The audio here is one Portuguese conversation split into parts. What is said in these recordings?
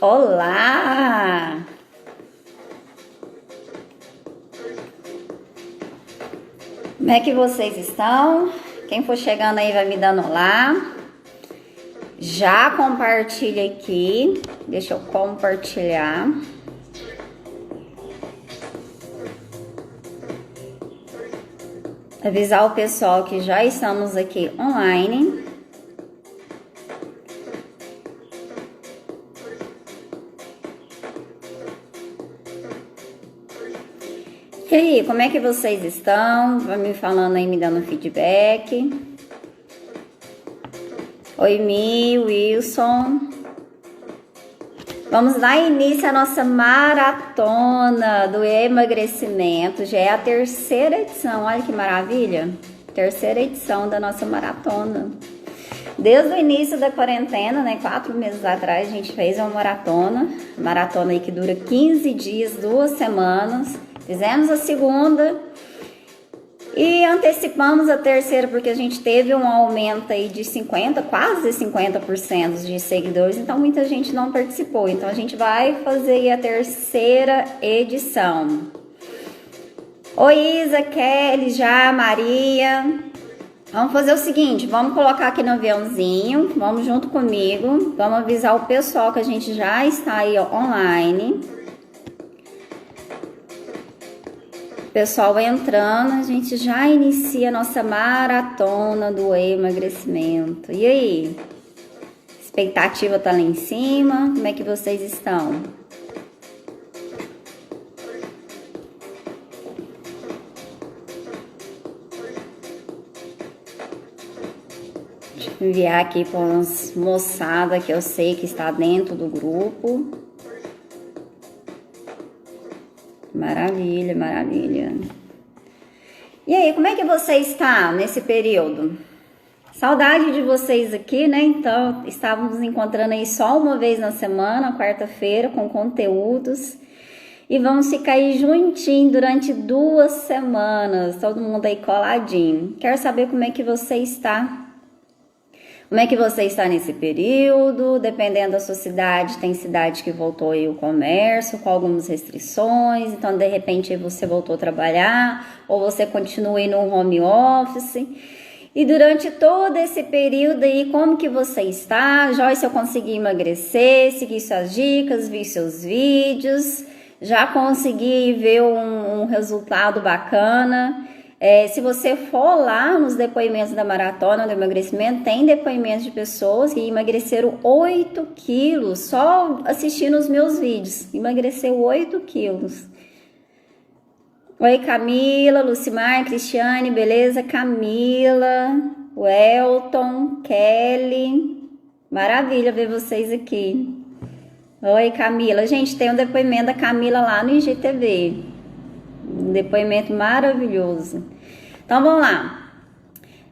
Olá! Como é que vocês estão? Quem for chegando aí vai me dando olá. Já compartilha aqui. Deixa eu compartilhar. Avisar o pessoal que já estamos aqui online. E aí, como é que vocês estão? Vai me falando aí, me dando feedback. Oi, Mi, Wilson. Vamos dar início à nossa maratona do emagrecimento. Já é a terceira edição, olha que maravilha. Terceira edição da nossa maratona. Desde o início da quarentena, né, 4 meses atrás, a gente fez uma maratona. Maratona aí que dura 15 dias, 2 semanas. Fizemos a segunda e antecipamos a terceira porque a gente teve um aumento aí de 50, quase 50% de seguidores, então muita gente não participou. Então a gente vai fazer aí a terceira edição. Oi, Isa, Kelly, já, Maria. Vamos fazer o seguinte, vamos colocar aqui no aviãozinho, vamos junto comigo, vamos avisar o pessoal que a gente já está aí online. Pessoal entrando, a gente já inicia a nossa maratona do emagrecimento. E aí? Expectativa tá lá em cima? Como é que vocês estão? Deixa eu enviar aqui para umas moçada que eu sei que está dentro do grupo. Maravilha, maravilha. E aí, como é que você está nesse período? Saudade de vocês aqui, né? Então, estávamos nos encontrando aí só uma vez na semana, quarta-feira, com conteúdos. E vamos ficar aí juntinho durante 2 semanas, todo mundo aí coladinho. Quero saber como é que você está. Como é que você está nesse período? Dependendo da sua cidade, tem cidade que voltou aí o comércio com algumas restrições, então de repente você voltou a trabalhar ou você continua aí no home office. E durante todo esse período aí, como que você está? Joyce, eu consegui emagrecer, segui suas dicas, vi seus vídeos, já consegui ver um resultado bacana. Se você for lá nos depoimentos da maratona do emagrecimento, tem depoimentos de pessoas que emagreceram 8 quilos só assistindo os meus vídeos. Emagreceu 8 quilos. Oi, Camila, Lucimar, Cristiane, beleza? Camila, Welton, Kelly. Maravilha ver vocês aqui. Oi, Camila. Gente, tem um depoimento da Camila lá no IGTV. Um depoimento maravilhoso. Então vamos lá.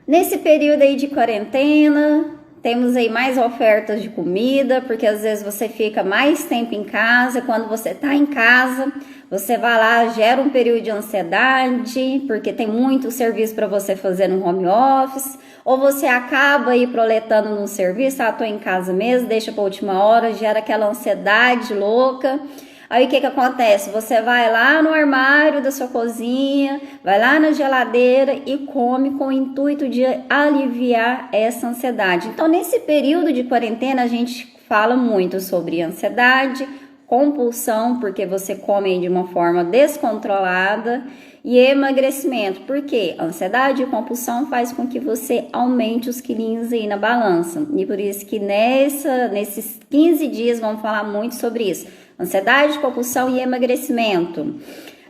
Nesse período aí de quarentena, temos aí mais ofertas de comida, porque às vezes você fica mais tempo em casa. Quando você tá em casa, você vai lá, gera um período de ansiedade, porque tem muito serviço para você fazer no home office, ou você acaba aí proletando no serviço, tô em casa mesmo, deixa para última hora, gera aquela ansiedade louca. Aí o que acontece? Você vai lá no armário da sua cozinha, vai lá na geladeira e come com o intuito de aliviar essa ansiedade. Então, nesse período de quarentena, a gente fala muito sobre ansiedade, compulsão, porque você come de uma forma descontrolada, e emagrecimento, porque ansiedade e compulsão faz com que você aumente os quilinhos aí na balança. E por isso que nesses 15 dias vamos falar muito sobre isso. Ansiedade, compulsão e emagrecimento.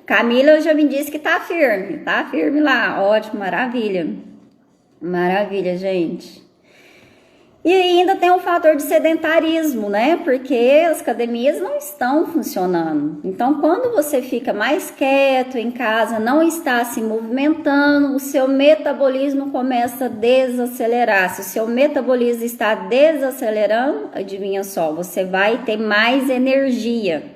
Camila já me disse que tá firme lá. Ótimo, maravilha. Maravilha, gente. E ainda tem o fator de sedentarismo, né? Porque as academias não estão funcionando. Então, quando você fica mais quieto em casa, não está se movimentando, o seu metabolismo começa a desacelerar. Se o seu metabolismo está desacelerando, adivinha só, você vai ter mais energia.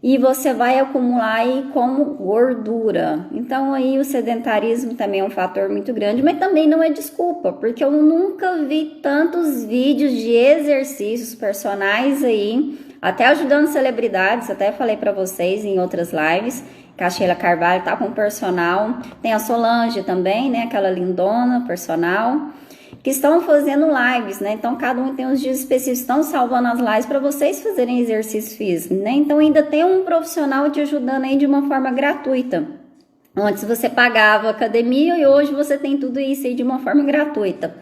E você vai acumular aí como gordura. Então aí o sedentarismo também é um fator muito grande, mas também não é desculpa, porque eu nunca vi tantos vídeos de exercícios personais aí até ajudando celebridades, até falei para vocês em outras lives, que a Sheila Carvalho tá com personal, tem a Solange também, né, aquela lindona, personal, que estão fazendo lives, né, então cada um tem uns dias específicos, estão salvando as lives para vocês fazerem exercício físico, né, então ainda tem um profissional te ajudando aí de uma forma gratuita. Antes você pagava academia e hoje você tem tudo isso aí de uma forma gratuita.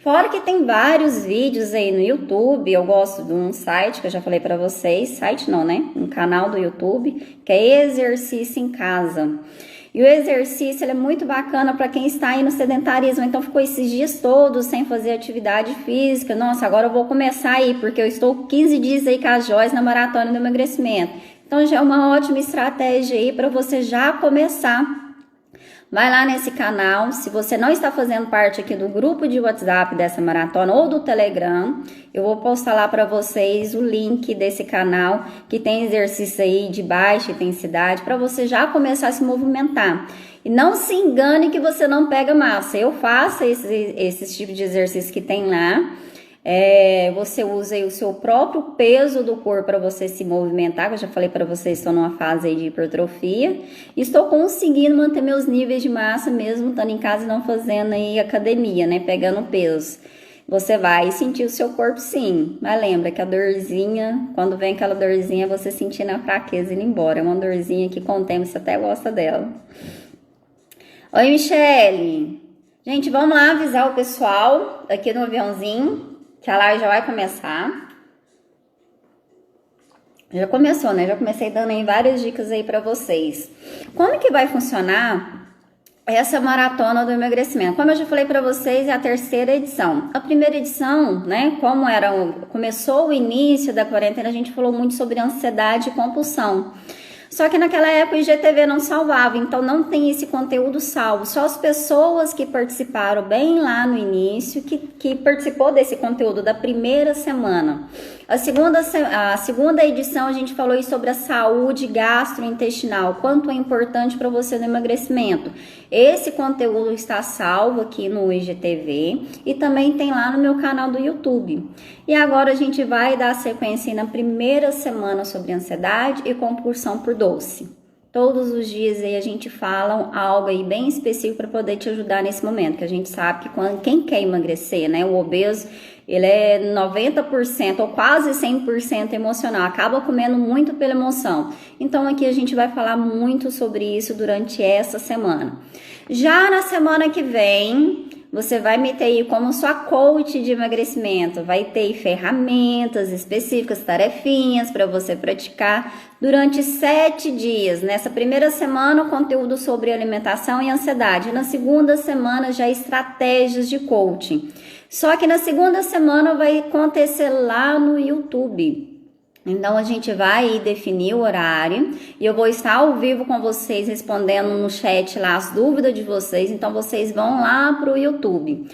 Fora que tem vários vídeos aí no YouTube, eu gosto de um site que eu já falei pra vocês, site não, né? Um canal do YouTube, que é Exercício em Casa. E o exercício ele é muito bacana para quem está aí no sedentarismo, então ficou esses dias todos sem fazer atividade física. Nossa, agora eu vou começar aí, porque eu estou 15 dias aí com a Joyce na maratona do emagrecimento. Então já é uma ótima estratégia aí para você já começar. Vai lá nesse canal, se você não está fazendo parte aqui do grupo de WhatsApp dessa maratona ou do Telegram, eu vou postar lá para vocês o link desse canal que tem exercício aí de baixa intensidade para você já começar a se movimentar. E não se engane que você não pega massa, eu faço esses tipos de exercício que tem lá. Você usa aí o seu próprio peso do corpo para você se movimentar, que eu já falei para vocês, estou numa fase aí de hipertrofia, e estou conseguindo manter meus níveis de massa mesmo estando em casa e não fazendo aí academia, né, pegando peso. Você vai sentir o seu corpo sim, mas lembra que a dorzinha, quando vem aquela dorzinha, você sentir na fraqueza indo embora, é uma dorzinha que com o tempo você até gosta dela. Oi, Michele! Gente, vamos lá avisar o pessoal aqui no aviãozinho, que a live já vai começar. Já começou, né? Já comecei dando aí várias dicas aí pra vocês. Como que vai funcionar essa maratona do emagrecimento? Como eu já falei pra vocês, é a terceira edição. A primeira edição, né, começou o início da quarentena, a gente falou muito sobre ansiedade e compulsão. Só que naquela época o IGTV não salvava, então não tem esse conteúdo salvo. Só as pessoas que participaram bem lá no início, que participou desse conteúdo da primeira semana. A segunda edição a gente falou sobre a saúde gastrointestinal, quanto é importante para você no emagrecimento. Esse conteúdo está salvo aqui no IGTV e também tem lá no meu canal do YouTube. E agora a gente vai dar sequência na primeira semana sobre ansiedade e compulsão por doce. Todos os dias aí a gente fala algo aí bem específico para poder te ajudar nesse momento, que a gente sabe que quem quer emagrecer, né, o obeso, ele é 90% ou quase 100% emocional, acaba comendo muito pela emoção. Então aqui a gente vai falar muito sobre isso durante essa semana. Já na semana que vem, você vai me ter aí como sua coach de emagrecimento, vai ter ferramentas específicas, tarefinhas para você praticar durante 7 dias. Nessa primeira semana, conteúdo sobre alimentação e ansiedade. Na segunda semana, já estratégias de coaching. Só que na segunda semana vai acontecer lá no YouTube. Então, a gente vai definir o horário e eu vou estar ao vivo com vocês respondendo no chat lá as dúvidas de vocês. Então, vocês vão lá para o YouTube.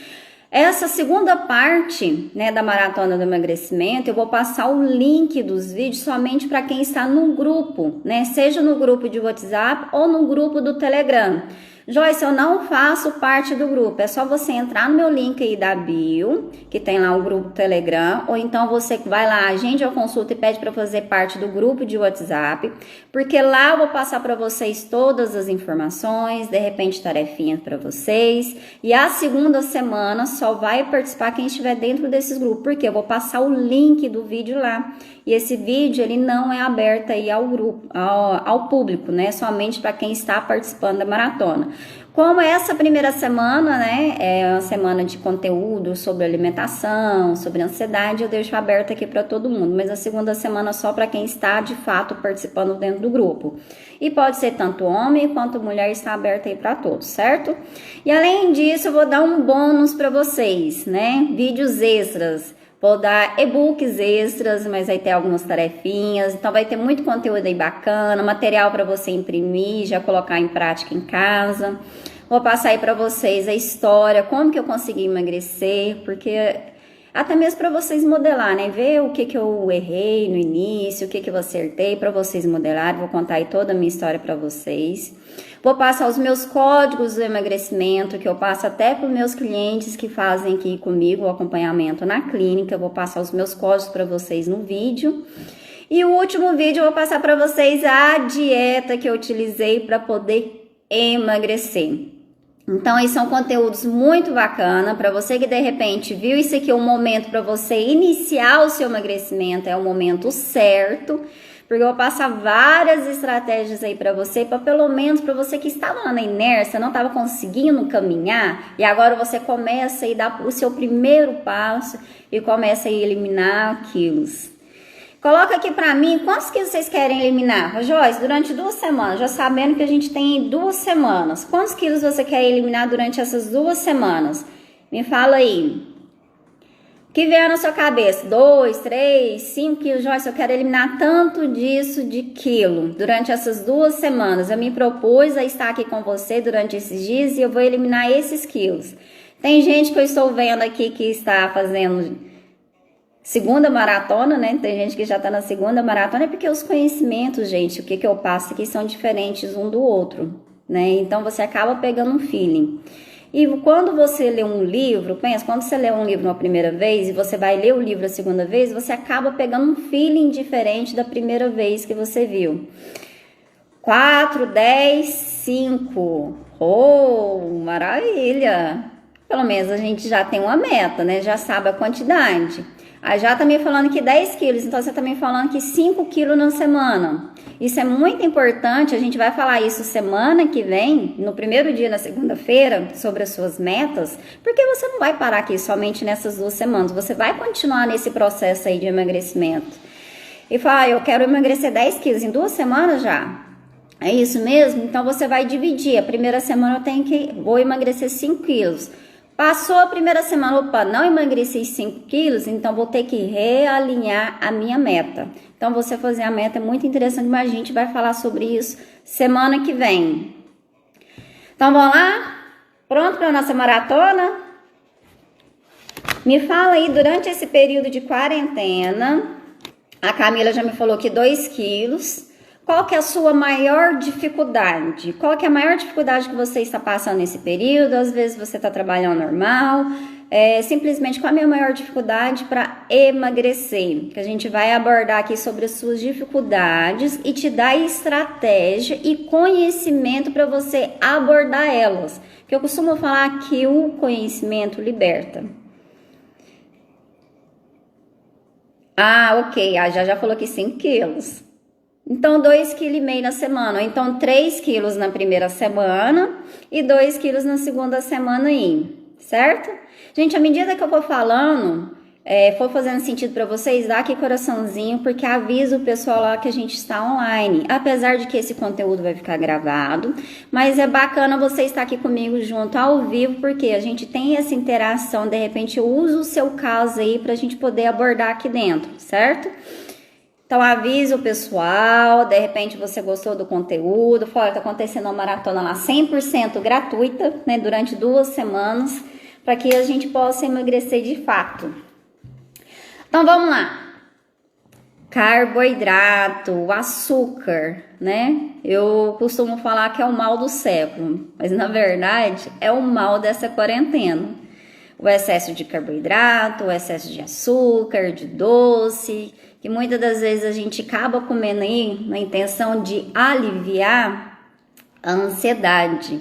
Essa segunda parte, né, da maratona do emagrecimento, eu vou passar o link dos vídeos somente para quem está no grupo, né? Seja no grupo de WhatsApp ou no grupo do Telegram. Joyce, eu não faço parte do grupo, é só você entrar no meu link aí da bio, que tem lá o grupo Telegram, ou então você vai lá, agende a consulta e pede para fazer parte do grupo de WhatsApp, porque lá eu vou passar para vocês todas as informações, de repente tarefinhas para vocês, e a segunda semana só vai participar quem estiver dentro desses grupos, porque eu vou passar o link do vídeo lá, e esse vídeo ele não é aberto aí ao grupo, ao público, né, somente para quem está participando da maratona. Como essa primeira semana, né, é uma semana de conteúdo sobre alimentação, sobre ansiedade, eu deixo aberto aqui para todo mundo, mas a segunda semana só para quem está de fato participando dentro do grupo. E pode ser tanto homem quanto mulher, está aberta aí para todos, certo? E além disso, eu vou dar um bônus para vocês, né, vídeos extras. Vou dar e-books extras, mas vai ter algumas tarefinhas, então vai ter muito conteúdo aí bacana, material para você imprimir, já colocar em prática em casa. Vou passar aí para vocês a história, como que eu consegui emagrecer, porque até mesmo para vocês modelar, né? Ver o que eu errei no início, o que eu acertei para vocês modelarem. Vou contar aí toda a minha história para vocês. Vou passar os meus códigos do emagrecimento, que eu passo até para os meus clientes que fazem aqui comigo o acompanhamento na clínica. Eu vou passar os meus códigos para vocês no vídeo. E o último vídeo eu vou passar para vocês a dieta que eu utilizei para poder emagrecer. Então, esses são conteúdos muito bacana para você que de repente viu isso aqui, é um momento para você iniciar o seu emagrecimento, é o momento certo, porque eu vou passar várias estratégias aí para você, para pelo menos para você que estava lá na inércia, não estava conseguindo caminhar, e agora você começa a dar o seu primeiro passo e começa a eliminar quilos. Coloca aqui pra mim quantos quilos vocês querem eliminar. Joyce, durante 2 semanas, já sabendo que a gente tem 2 semanas. Quantos quilos você quer eliminar durante essas 2 semanas? Me fala aí. O que vier na sua cabeça? 2, 3, 5 quilos. Joyce, eu quero eliminar tanto disso de quilo durante essas 2 semanas. Eu me propus a estar aqui com você durante esses dias e eu vou eliminar esses quilos. Tem gente que eu estou vendo aqui que está fazendo segunda maratona, né? Tem gente que já tá na segunda maratona, é porque os conhecimentos, gente, o que eu passo aqui são diferentes um do outro, né? Então você acaba pegando um feeling. E quando você lê um livro, pensa, quando você lê um livro uma primeira vez e você vai ler o livro a segunda vez, você acaba pegando um feeling diferente da primeira vez que você viu. 4, 10, 5. Oh, maravilha! Pelo menos a gente já tem uma meta, né? Já sabe a quantidade. A já tá me falando que 10 quilos, então você tá me falando que 5 quilos na semana. Isso é muito importante, a gente vai falar isso semana que vem, no primeiro dia, na segunda-feira, sobre as suas metas, porque você não vai parar aqui somente nessas 2 semanas, você vai continuar nesse processo aí de emagrecimento. E fala, eu quero emagrecer 10 quilos em 2 semanas já. É isso mesmo? Então você vai dividir, a primeira semana vou emagrecer 5 quilos. Passou a primeira semana, opa, não emagreci 5 quilos, então vou ter que realinhar a minha meta. Então, você fazer a meta é muito interessante, mas a gente vai falar sobre isso semana que vem. Então, vamos lá? Pronto para a nossa maratona? Me fala aí, durante esse período de quarentena, a Camila já me falou que 2 quilos. Qual que é a sua maior dificuldade? Qual que é a maior dificuldade que você está passando nesse período? Às vezes você está trabalhando normal. Simplesmente, qual a minha maior dificuldade para emagrecer? Que a gente vai abordar aqui sobre as suas dificuldades e te dar estratégia e conhecimento para você abordar elas. Que eu costumo falar que o conhecimento liberta. Ah, ok. A já falou que 5 quilos. Então, 2,5 kg na semana, ou então 3 quilos na primeira semana e 2 quilos na segunda semana aí, certo? Gente, à medida que eu for falando, for fazendo sentido para vocês, dá aqui coraçãozinho, porque avisa o pessoal lá que a gente está online. Apesar de que esse conteúdo vai ficar gravado, mas é bacana você estar aqui comigo junto ao vivo, porque a gente tem essa interação, de repente eu uso o seu caso aí para a gente poder abordar aqui dentro, certo? Então, avisa o pessoal, de repente você gostou do conteúdo, fora, tá acontecendo uma maratona lá 100% gratuita, né, durante 2 semanas, para que a gente possa emagrecer de fato. Então, vamos lá. Carboidrato, o açúcar, né? Eu costumo falar que é o mal do século, mas na verdade é o mal dessa quarentena. O excesso de carboidrato, o excesso de açúcar, de doce, que muitas das vezes a gente acaba comendo aí na intenção de aliviar a ansiedade.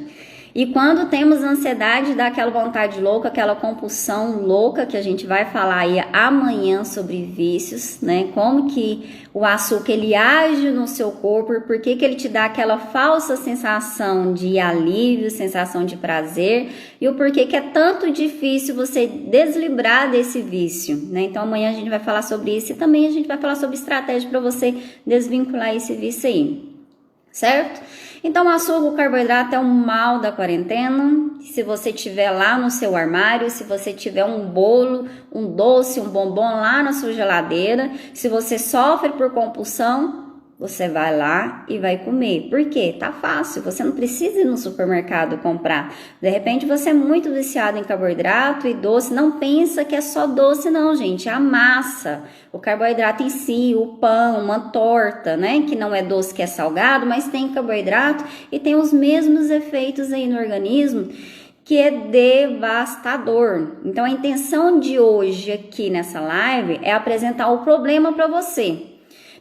E quando temos ansiedade, dá aquela vontade louca, aquela compulsão louca, que a gente vai falar aí amanhã sobre vícios, né? Como que o açúcar, ele age no seu corpo, por que ele te dá aquela falsa sensação de alívio, sensação de prazer, e o porquê que é tanto difícil você deslibrar desse vício, né? Então amanhã a gente vai falar sobre isso e também a gente vai falar sobre estratégia para você desvincular esse vício aí, certo? Então, o açúcar, o carboidrato é o mal da quarentena. Se você tiver lá no seu armário, se você tiver um bolo, um doce, um bombom lá na sua geladeira, se você sofre por compulsão, você vai lá e vai comer. Por quê? Tá fácil, você não precisa ir no supermercado comprar. De repente você é muito viciado em carboidrato e doce, não pensa que é só doce não, gente, é a massa, o carboidrato em si, o pão, uma torta, né, que não é doce, que é salgado, mas tem carboidrato e tem os mesmos efeitos aí no organismo, que é devastador. Então a intenção de hoje aqui nessa live é apresentar o problema para você.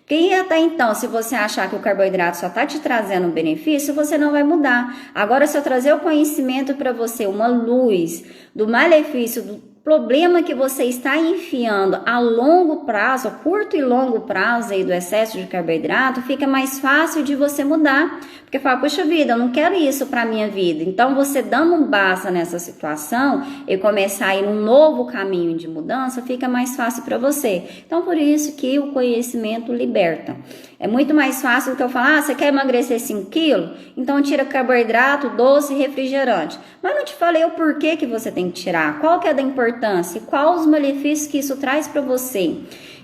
Porque até então, se você achar que o carboidrato só está te trazendo um benefício, você não vai mudar. Agora, se eu trazer o conhecimento para você, uma luz do malefício, do problema que você está enfiando a longo prazo, curto e longo prazo aí do excesso de carboidrato, fica mais fácil de você mudar. Porque fala, poxa vida, eu não quero isso para minha vida. Então, você dando um basta nessa situação e começar a ir num novo caminho de mudança, fica mais fácil para você. Então, por isso que o conhecimento liberta. É muito mais fácil do que eu falar, você quer emagrecer 5 quilos? Então, tira carboidrato, doce e refrigerante. Mas não te falei o porquê que você tem que tirar, qual que é da importância, quais os malefícios que isso traz para você.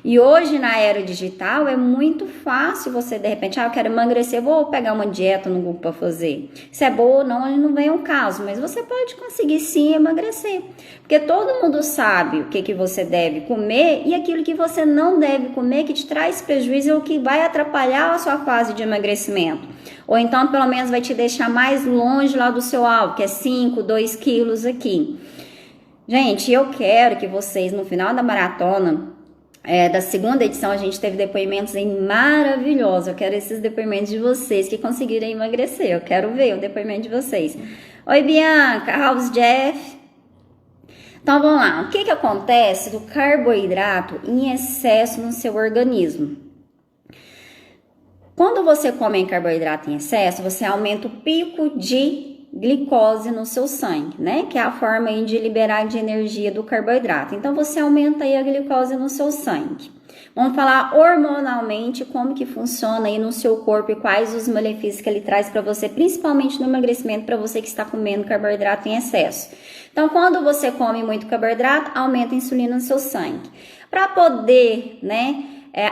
E hoje, na era digital, é muito fácil você, de repente, eu quero emagrecer, vou pegar uma dieta no Google para fazer. Se é boa ou não vem ao caso, mas você pode conseguir sim emagrecer. Porque todo mundo sabe o que você deve comer e aquilo que você não deve comer, que te traz prejuízo ou que vai atrapalhar a sua fase de emagrecimento. Ou então, pelo menos, vai te deixar mais longe lá do seu alvo, que é 5, 2 quilos aqui. Gente, eu quero que vocês, no final da maratona, da segunda edição, a gente teve depoimentos maravilhosos. Eu quero esses depoimentos de vocês que conseguiram emagrecer. Eu quero ver o depoimento de vocês. Oi, Bianca, House Jeff. Então, vamos lá. O que acontece do carboidrato em excesso no seu organismo? Quando você come carboidrato em excesso, você aumenta o pico de glicose no seu sangue, né? Que é a forma aí de liberar de energia do carboidrato. Então, você aumenta aí a glicose no seu sangue. Vamos falar hormonalmente como que funciona aí no seu corpo e quais os malefícios que ele traz para você, principalmente no emagrecimento, para você que está comendo carboidrato em excesso. Então, quando você come muito carboidrato, aumenta a insulina no seu sangue. Para poder, né,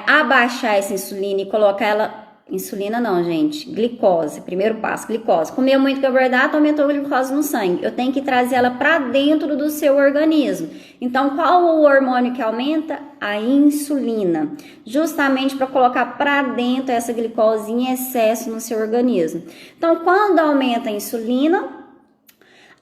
abaixar essa insulina e colocar ela... Insulina não, gente. Glicose. Primeiro passo, glicose. Comeu muito carboidrato, aumentou a glicose no sangue. Eu tenho que trazer ela para dentro do seu organismo. Então, qual o hormônio que aumenta? A insulina. Justamente para colocar para dentro essa glicose em excesso no seu organismo. Então, quando aumenta a insulina,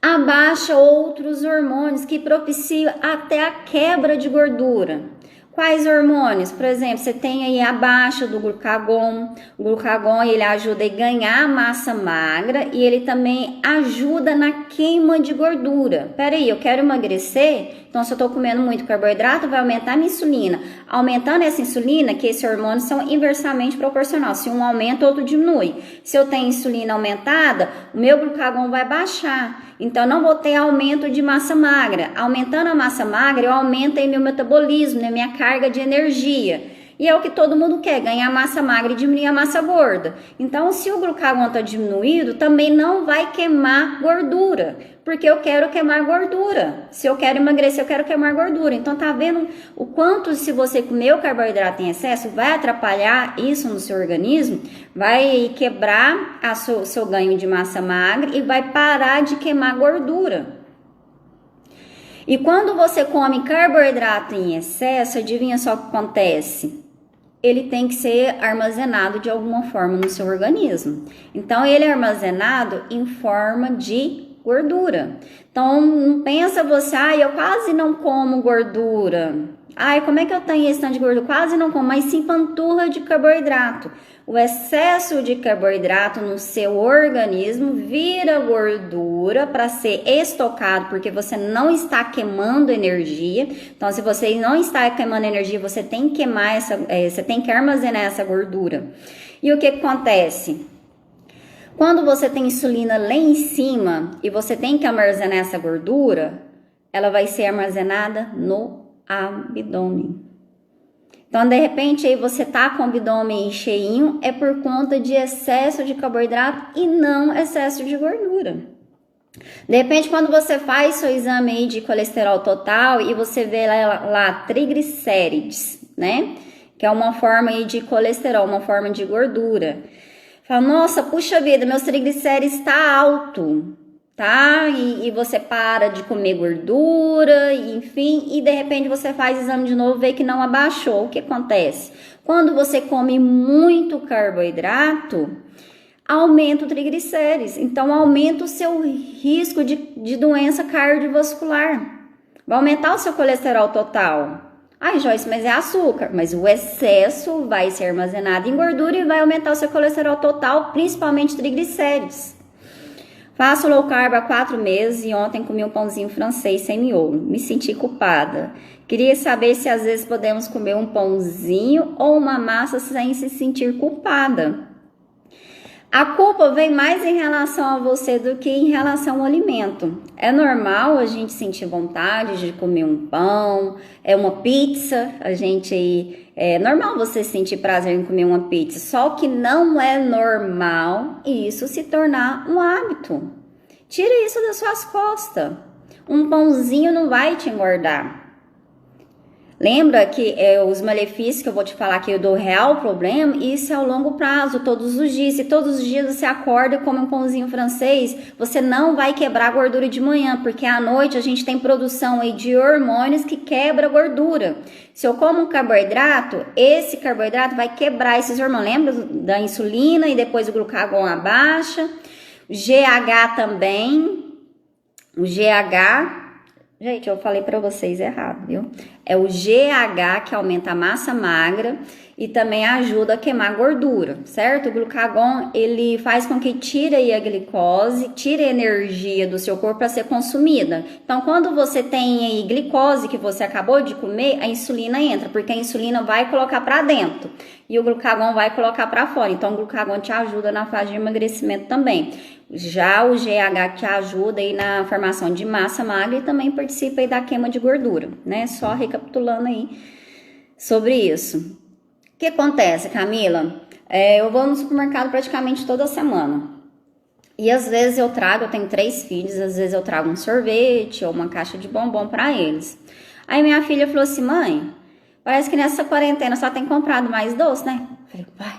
abaixa outros hormônios que propiciam até a quebra de gordura. Quais hormônios? Por exemplo, você tem aí abaixo do glucagon. O glucagon, ele ajuda a ganhar massa magra e ele também ajuda na queima de gordura. Peraí, eu quero emagrecer? Então, se eu estou comendo muito carboidrato, vai aumentar a minha insulina. Aumentando essa insulina, que esses hormônios são inversamente proporcionais. Se um aumenta, outro diminui. Se eu tenho insulina aumentada, o meu glucagon vai baixar. Então, não vou ter aumento de massa magra. Aumentando a massa magra, eu aumento aí meu metabolismo, né, minha carga de energia. E é o que todo mundo quer, ganhar massa magra e diminuir a massa gorda. Então, se o glucagon está diminuído, também não vai queimar gordura. Porque eu quero queimar gordura. Se eu quero emagrecer, eu quero queimar gordura. Então, tá vendo o quanto, se você comer o carboidrato em excesso, vai atrapalhar isso no seu organismo? Vai quebrar o seu ganho de massa magra e vai parar de queimar gordura. E quando você come carboidrato em excesso, adivinha só o que acontece? Ele tem que ser armazenado de alguma forma no seu organismo. Então, ele é armazenado em forma de gordura. Então, não pensa você, eu quase não como gordura. Como é que eu tenho esse tanto de gordura? Quase não como, mas sim panturra de carboidrato. O excesso de carboidrato no seu organismo vira gordura para ser estocado, porque você não está queimando energia. Então, se você não está queimando energia, você tem que queimar você tem que armazenar essa gordura. E o que acontece? Quando você tem insulina lá em cima e você tem que armazenar essa gordura, ela vai ser armazenada no abdômen. Então, de repente, aí você tá com o abdômen cheinho, é por conta de excesso de carboidrato e não excesso de gordura. De repente, quando você faz seu exame aí de colesterol total e você vê lá triglicérides, né? Que é uma forma aí de colesterol, uma forma de gordura. Fala, nossa, puxa vida, meus triglicérides está alto, tá? E você para de comer gordura, enfim, e de repente você faz exame de novo e vê que não abaixou. O que acontece? Quando você come muito carboidrato, aumenta o triglicérides, então aumenta o seu risco de doença cardiovascular. Vai aumentar o seu colesterol total. Ai, Joyce, mas é açúcar. Mas o excesso vai ser armazenado em gordura e vai aumentar o seu colesterol total, principalmente triglicéridos. Faço low carb há 4 meses e ontem comi um pãozinho francês sem miolo. Me senti culpada. Queria saber se às vezes podemos comer um pãozinho ou uma massa sem se sentir culpada. A culpa vem mais em relação a você do que em relação ao alimento. É normal a gente sentir vontade de comer um pão, uma pizza, é normal você sentir prazer em comer uma pizza, só que não é normal isso se tornar um hábito. Tira isso das suas costas. Um pãozinho não vai te engordar. Lembra que os malefícios que eu vou te falar aqui do real problema, isso é ao longo prazo, todos os dias. Se todos os dias você acorda e come um pãozinho francês, você não vai quebrar a gordura de manhã, porque à noite a gente tem produção aí de hormônios que quebra a gordura. Se eu como um carboidrato, esse carboidrato vai quebrar esses hormônios. Lembra da insulina e depois o glucagon abaixa? O GH também. O GH... Gente, eu falei pra vocês errado, viu? É o GH que aumenta a massa magra e também ajuda a queimar gordura, certo? O glucagon, ele faz com que tire aí a glicose, tire a energia do seu corpo para ser consumida. Então, quando você tem aí glicose que você acabou de comer, a insulina entra, porque a insulina vai colocar para dentro e o glucagon vai colocar para fora. Então, o glucagon te ajuda na fase de emagrecimento também. Já o GH te ajuda aí na formação de massa magra e também participa aí da queima de gordura, né? Só recapitulando aí sobre isso. O que acontece, Camila? Eu vou no supermercado praticamente toda semana. E às vezes eu tenho 3 filhos, às vezes eu trago um sorvete ou uma caixa de bombom para eles. Aí minha filha falou assim, mãe, parece que nessa quarentena só tem comprado mais doce, né? Eu falei, pai,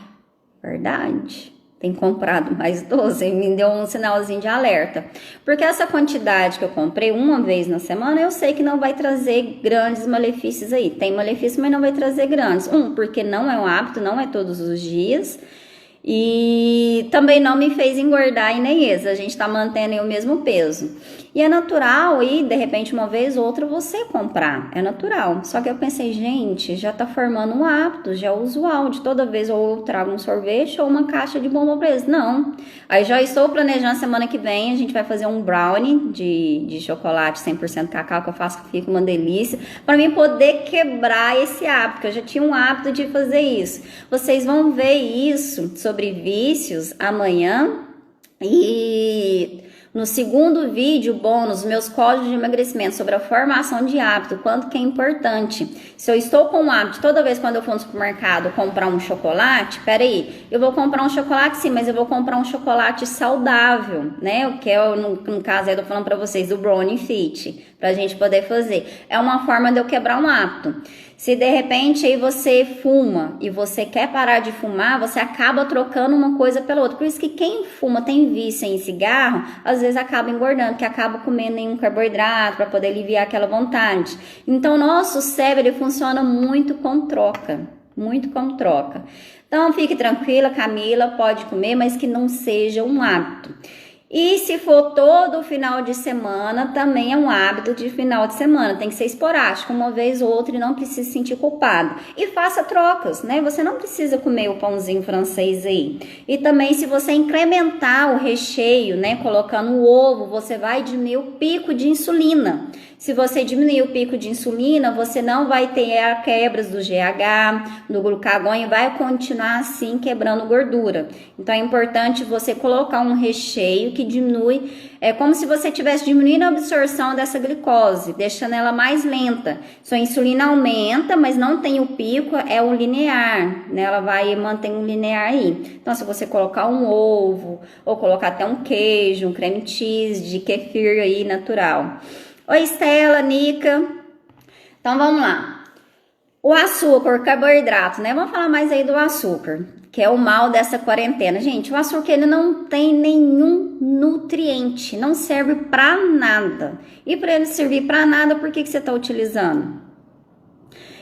verdade. Tem comprado mais doce, e me deu um sinalzinho de alerta. Porque essa quantidade que eu comprei uma vez na semana, eu sei que não vai trazer grandes malefícios aí. Tem malefício, mas não vai trazer grandes. Porque não é um hábito, não é todos os dias. E também não me fez engordar e nem esse. A gente tá mantendo aí o mesmo peso. E é natural e de repente uma vez ou outra você comprar, é natural. Só que eu pensei, gente, já tá formando um hábito, já é usual de toda vez ou eu trago um sorvete ou uma caixa de bombom pra eles. Não, aí já estou planejando semana que vem, a gente vai fazer um brownie de chocolate 100% cacau que eu faço que fica uma delícia, para mim poder quebrar esse hábito, que eu já tinha um hábito de fazer isso. Vocês vão ver isso sobre vícios amanhã e... No segundo vídeo bônus, meus códigos de emagrecimento sobre a formação de hábito, quanto que é importante. Se eu estou com um hábito, toda vez quando eu for no supermercado comprar um chocolate, peraí, eu vou comprar um chocolate sim, mas eu vou comprar um chocolate saudável, né? O que é, no caso, eu tô falando pra vocês do Brownie Fit, pra gente poder fazer. É uma forma de eu quebrar um hábito. Se de repente aí você fuma e você quer parar de fumar, você acaba trocando uma coisa pela outra. Por isso que quem fuma, tem vício em cigarro, às vezes acaba engordando, que acaba comendo nenhum carboidrato para poder aliviar aquela vontade. Então, nosso cérebro ele funciona muito com troca, muito com troca. Então, fique tranquila, Camila, pode comer, mas que não seja um hábito. E se for todo final de semana, também é um hábito de final de semana. Tem que ser esporádico, uma vez ou outra, e não precisa se sentir culpado. E faça trocas, né? Você não precisa comer o pãozinho francês aí. E também, se você incrementar o recheio, né? Colocando o ovo, você vai diminuir o pico de insulina. Se você diminuir o pico de insulina, você não vai ter quebras do GH, do glucagon e vai continuar assim quebrando gordura. Então é importante você colocar um recheio que diminui, é como se você estivesse diminuindo a absorção dessa glicose, deixando ela mais lenta. Sua insulina aumenta, mas não tem o pico, é o linear, né? Ela vai manter um linear aí. Então se você colocar um ovo, ou colocar até um queijo, um creme cheese de kefir aí natural. Oi, Estela, Nica. Então, vamos lá. O açúcar, o carboidrato, né? Vamos falar mais aí do açúcar, que é o mal dessa quarentena. Gente, o açúcar, ele não tem nenhum nutriente, não serve pra nada. E para ele servir pra nada, por que você está utilizando?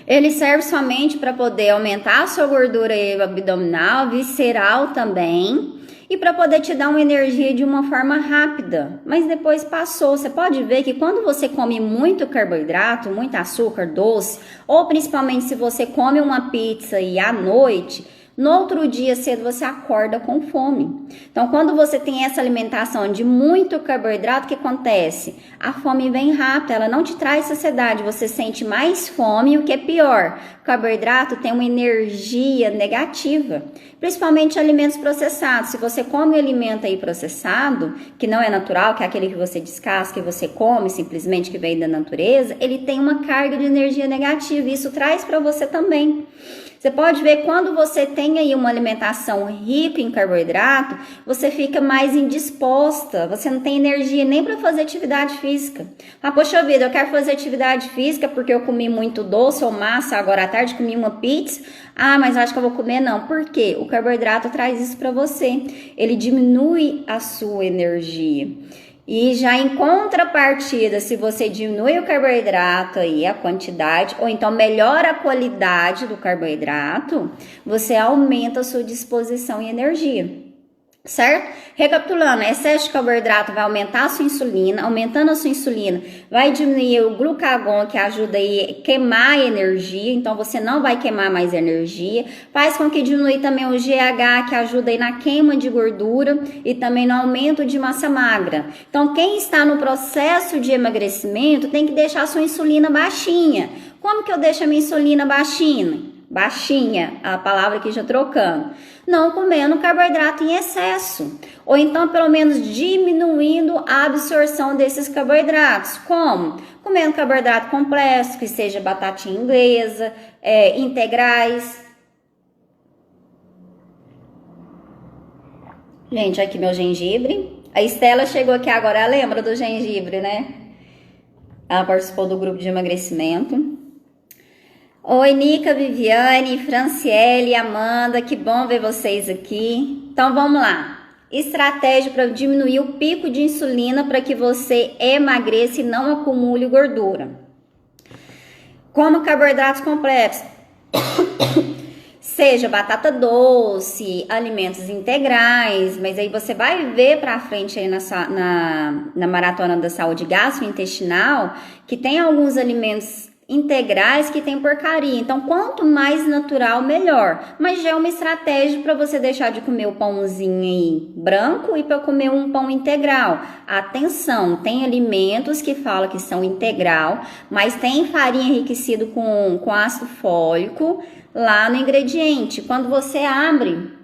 Ele serve somente para poder aumentar a sua gordura abdominal, visceral também. e para poder te dar uma energia de uma forma rápida, mas depois passou. Você pode ver que quando você come muito carboidrato, muito açúcar, doce, ou principalmente se você come uma pizza e à noite, no outro dia cedo você acorda com fome. Então, quando você tem essa alimentação de muito carboidrato, o que acontece? A fome vem rápida, ela não te traz saciedade, você sente mais fome e o que é pior, o carboidrato tem uma energia negativa, principalmente alimentos processados. Se você come um alimento aí processado, que não é natural, que é aquele que você descasca e você come simplesmente que veio da natureza, ele tem uma carga de energia negativa e isso traz para você também. Você pode ver quando você tem aí uma alimentação rica em carboidrato, você fica mais indisposta, você não tem energia nem para fazer atividade física. Ah, poxa vida, eu quero fazer atividade física porque eu comi muito doce ou massa, agora à tarde comi uma pizza. Ah, mas acho que eu vou comer não. Por quê? O carboidrato traz isso para você. Ele diminui a sua energia. E já em contrapartida, se você diminui o carboidrato aí, a quantidade, ou então melhora a qualidade do carboidrato, você aumenta a sua disposição e energia. Certo? Recapitulando, excesso de carboidrato vai aumentar a sua insulina, aumentando a sua insulina, vai diminuir o glucagon, que ajuda a queimar a energia, então você não vai queimar mais energia, faz com que diminua também o GH, que ajuda aí na queima de gordura e também no aumento de massa magra. Então, quem está no processo de emagrecimento tem que deixar a sua insulina baixinha. Como que eu deixo a minha insulina baixinha? Baixinha, a palavra aqui já trocando, não comendo carboidrato em excesso, ou então pelo menos diminuindo a absorção desses carboidratos. Como? Comendo carboidrato complexo, que seja batatinha inglesa, integrais. Gente, aqui meu gengibre. A Estela chegou aqui agora, ela lembra do gengibre, né? Ela participou do grupo de emagrecimento. Oi, Nica, Viviane, Franciele, Amanda, que bom ver vocês aqui. Então, vamos lá. Estratégia para diminuir o pico de insulina para que você emagreça e não acumule gordura. Como carboidratos complexos, seja batata doce, alimentos integrais, mas aí você vai ver para frente aí na maratona da saúde gastrointestinal que tem alguns alimentos integrais que tem porcaria, então quanto mais natural melhor, mas já é uma estratégia para você deixar de comer o pãozinho aí branco e para comer um pão integral. Atenção, tem alimentos que falam que são integral, mas tem farinha enriquecida com ácido fólico lá no ingrediente. Quando você abre,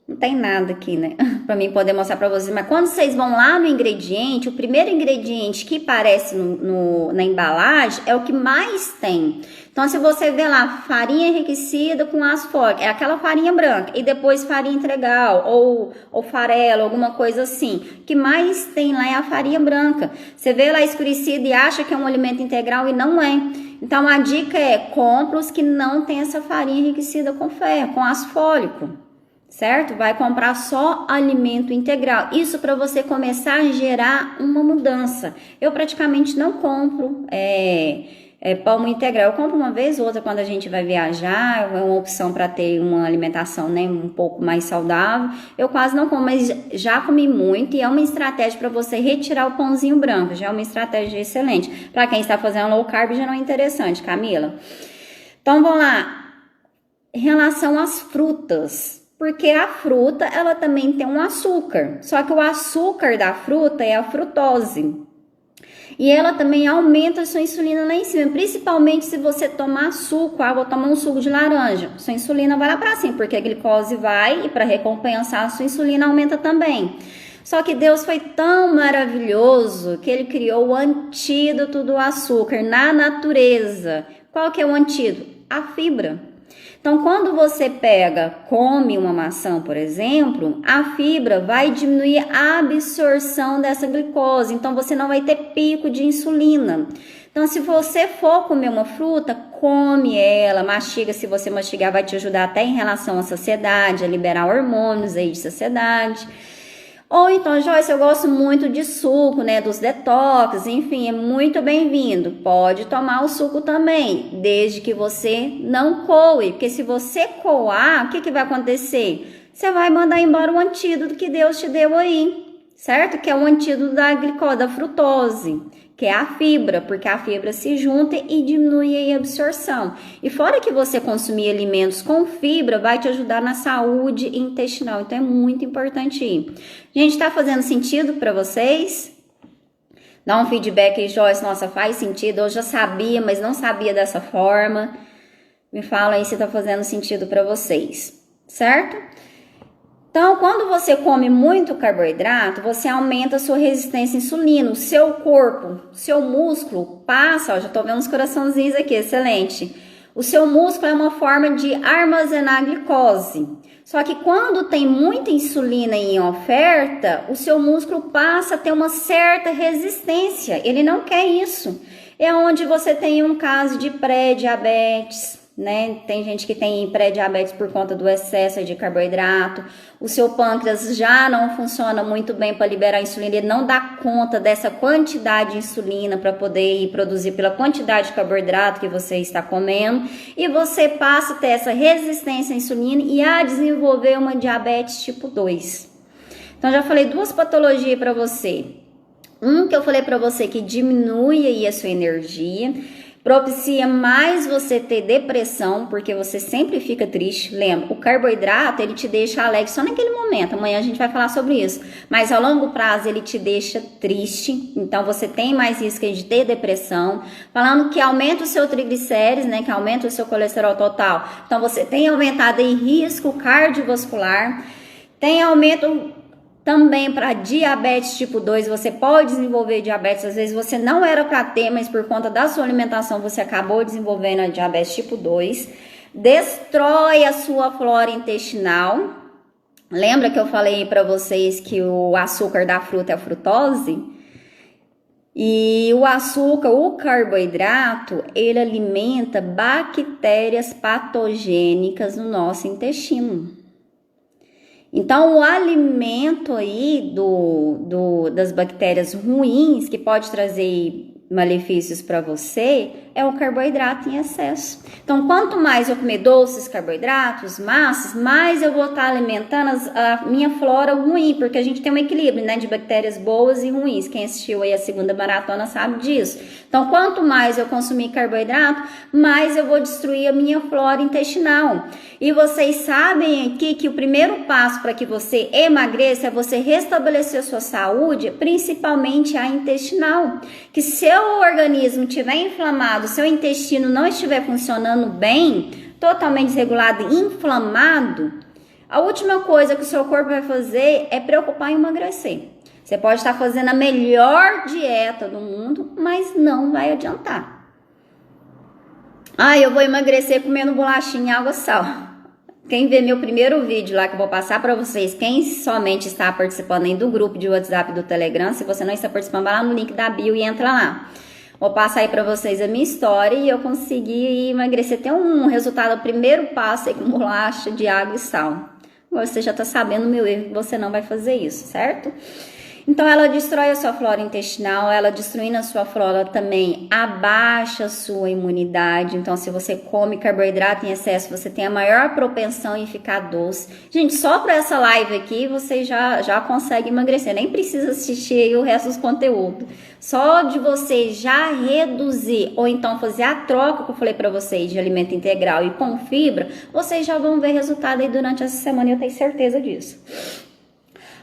não tem nada aqui, né? Pra mim poder mostrar pra vocês. Mas quando vocês vão lá no ingrediente, o primeiro ingrediente que aparece na embalagem é o que mais tem. Então, se você vê lá, farinha enriquecida com ácido fólico, é aquela farinha branca. E depois farinha integral ou farelo, alguma coisa assim. O que mais tem lá é a farinha branca. Você vê lá escurecida e acha que é um alimento integral e não é. Então, a dica é, compra os que não tem essa farinha enriquecida com ferro, com ácido fólico. Certo? Vai comprar só alimento integral. Isso para você começar a gerar uma mudança. Eu praticamente não compro pão integral. Eu compro uma vez ou outra quando a gente vai viajar. É uma opção para ter uma alimentação, né, um pouco mais saudável. Eu quase não como, mas já comi muito. E é uma estratégia para você retirar o pãozinho branco. Já é uma estratégia excelente. Para quem está fazendo low carb já não é interessante, Camila. Então vamos lá. Em relação às frutas. Porque a fruta, ela também tem um açúcar. Só que o açúcar da fruta é a frutose. E ela também aumenta a sua insulina lá em cima. Principalmente se você tomar suco. Ah, vou tomar um suco de laranja. Sua insulina vai lá pra cima. Porque a glicose vai e para recompensar a sua insulina aumenta também. Só que Deus foi tão maravilhoso que Ele criou o antídoto do açúcar na natureza. Qual que é o antídoto? A fibra. Então, quando você come uma maçã, por exemplo, a fibra vai diminuir a absorção dessa glicose. Então, você não vai ter pico de insulina. Então, se você for comer uma fruta, come ela, mastiga. Se você mastigar, vai te ajudar até em relação à saciedade, a liberar hormônios aí de saciedade. Ou então, Joyce, eu gosto muito de suco, né, dos detox, enfim, é muito bem-vindo. Pode tomar o suco também, desde que você não coe, porque se você coar, o que vai acontecer? você vai mandar embora o antídoto que Deus te deu aí, certo? Que é o antídoto da glicose, da frutose, que é a fibra, porque a fibra se junta e diminui a absorção. E fora que você consumir alimentos com fibra, vai te ajudar na saúde intestinal. Então é muito importante ir. Gente, tá fazendo sentido para vocês? Dá um feedback aí, Joyce. Nossa, faz sentido. Eu já sabia, mas não sabia dessa forma. Me fala aí se tá fazendo sentido para vocês, certo? Então, quando você come muito carboidrato, você aumenta a sua resistência à insulina. O seu corpo, seu músculo passa, ó, já tô vendo uns coraçãozinhos aqui, excelente. O seu músculo é uma forma de armazenar glicose. Só que quando tem muita insulina em oferta, o seu músculo passa a ter uma certa resistência. Ele não quer isso. É onde você tem um caso de pré-diabetes, né? Tem gente que tem pré-diabetes por conta do excesso de carboidrato. O seu pâncreas já não funciona muito bem para liberar insulina, ele não dá conta dessa quantidade de insulina para poder produzir pela quantidade de carboidrato que você está comendo, e você passa a ter essa resistência à insulina e a desenvolver uma diabetes tipo 2. Então já falei duas patologias para você. Um que eu falei para você que diminui aí a sua energia, propicia mais você ter depressão, porque você sempre fica triste. Lembra, o carboidrato, ele te deixa alegre só naquele momento. Amanhã a gente vai falar sobre isso. Mas ao longo prazo, ele te deixa triste. Então, você tem mais risco de ter depressão. Falando que aumenta o seu triglicérides, né? Que aumenta o seu colesterol total. Então, você tem aumentado aí risco cardiovascular. Tem aumento também para diabetes tipo 2, você pode desenvolver diabetes, às vezes você não era para ter, mas por conta da sua alimentação você acabou desenvolvendo a diabetes tipo 2. Destrói a sua flora intestinal. Lembra que eu falei para vocês que o açúcar da fruta é a frutose? E o açúcar, o carboidrato, ele alimenta bactérias patogênicas no nosso intestino. Então, o alimento aí das bactérias ruins, que pode trazer malefícios para você, é o carboidrato em excesso. Então, quanto mais eu comer doces, carboidratos, massas, mais eu vou estar alimentando a minha flora ruim, porque a gente tem um equilíbrio, né, de bactérias boas e ruins. Quem assistiu aí a segunda maratona sabe disso. Então, quanto mais eu consumir carboidrato, mais eu vou destruir a minha flora intestinal. E vocês sabem aqui que o primeiro passo para que você emagreça é você restabelecer a sua saúde, principalmente a intestinal. Que seu organismo estiver inflamado, seu intestino não estiver funcionando bem, totalmente desregulado, inflamado, a última coisa que o seu corpo vai fazer é preocupar em emagrecer. Você pode estar fazendo a melhor dieta do mundo, mas não vai adiantar. Ah, eu vou emagrecer comendo bolachinha e água e sal. Quem vê meu primeiro vídeo lá que eu vou passar para vocês, quem somente está participando aí do grupo de WhatsApp do Telegram, se você não está participando, vai lá no link da bio e entra lá. Vou passar aí para vocês a minha história e eu consegui emagrecer, ter um resultado, o primeiro passo aí com bolacha de água e sal. Você já está sabendo o meu erro, que você não vai fazer isso, certo? Então, ela destrói a sua flora intestinal, ela destruindo a sua flora também abaixa a sua imunidade. Então, se você come carboidrato em excesso, você tem a maior propensão em ficar doce. Gente, só para essa live aqui, você já consegue emagrecer. Nem precisa assistir aí o resto dos conteúdos. Só de você já reduzir, ou então fazer a troca que eu falei para vocês de alimento integral e com fibra, vocês já vão ver resultado aí durante essa semana, eu tenho certeza disso.